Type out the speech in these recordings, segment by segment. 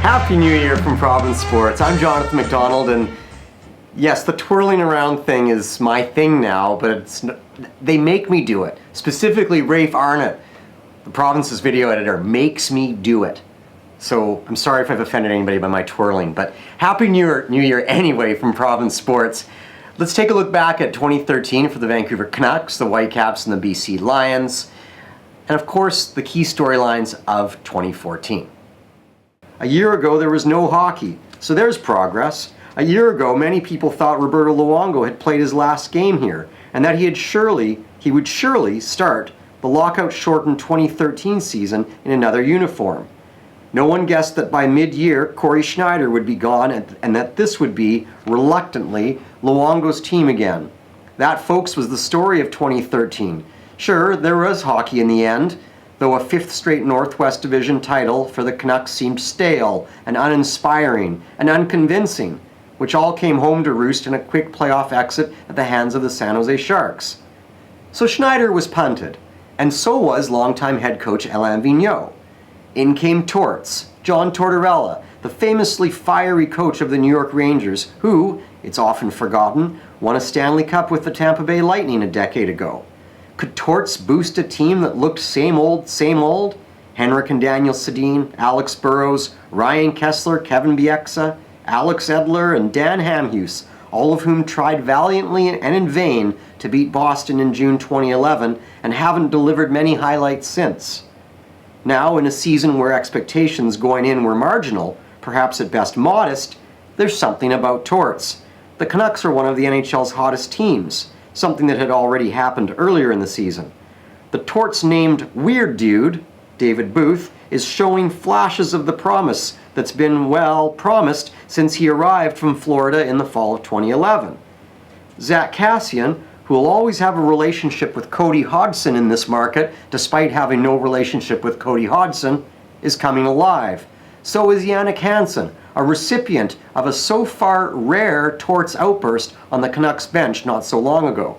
Happy New Year from Province Sports. I'm Jonathan McDoanld, and yes, the twirling around thing is my thing now, but they make me do it. Specifically, Rafe Arnott, the Province's video editor, makes me do it. So I'm sorry if I've offended anybody by my twirling, but Happy New Year anyway from Province Sports. Let's take a look back at 2013 for the Vancouver Canucks, the Whitecaps, and the BC Lions, and of course, the key storylines of 2014. A year ago, there was no hockey, so there's progress. A year ago, many people thought Roberto Luongo had played his last game here, and that he would surely start the lockout-shortened 2013 season in another uniform. No one guessed that by mid-year, Corey Schneider would be gone and that this would be, reluctantly, Luongo's team again. That, folks, was the story of 2013. Sure, there was hockey in the end, though a fifth straight Northwest Division title for the Canucks seemed stale and uninspiring and unconvincing, which all came home to roost in a quick playoff exit at the hands of the San Jose Sharks. So Schneider was punted, and so was longtime head coach Alain Vigneault. In came Torts, John Tortorella, the famously fiery coach of the New York Rangers, who, it's often forgotten, won a Stanley Cup with the Tampa Bay Lightning a decade ago. Could Torts boost a team that looked same old, same old? Henrik and Daniel Sedin, Alex Burrows, Ryan Kessler, Kevin Bieksa, Alex Edler, and Dan Hamhuis, all of whom tried valiantly and in vain to beat Boston in June 2011 and haven't delivered many highlights since. Now, in a season where expectations going in were marginal, perhaps at best modest, there's something about Torts. The Canucks are one of the NHL's hottest teams, something that had already happened earlier in the season. The Torts-named Weird Dude, David Booth, is showing flashes of the promise that's been, well, promised since he arrived from Florida in the fall of 2011. Zach Kassian, who will always have a relationship with Cody Hodgson in this market, despite having no relationship with Cody Hodgson, is coming alive. So is Jannik Hansen, a recipient of a so far rare Torts outburst on the Canucks bench not so long ago.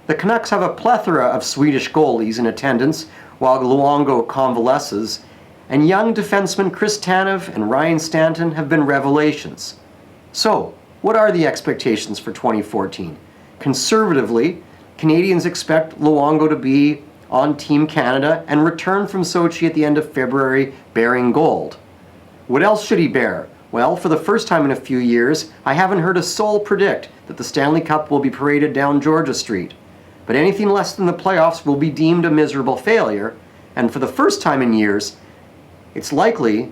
The Canucks have a plethora of Swedish goalies in attendance while Luongo convalesces, and young defensemen Chris Tanev and Ryan Stanton have been revelations. So, what are the expectations for 2014? Conservatively, Canadians expect Luongo to be on Team Canada and return from Sochi at the end of February bearing gold. What else should he bear? Well, for the first time in a few years, I haven't heard a soul predict that the Stanley Cup will be paraded down Georgia Street. But anything less than the playoffs will be deemed a miserable failure, and for the first time in years, it's likely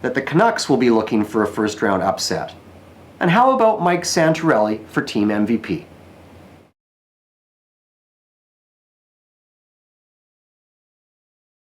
that the Canucks will be looking for a first-round upset. And how about Mike Santorelli for Team MVP?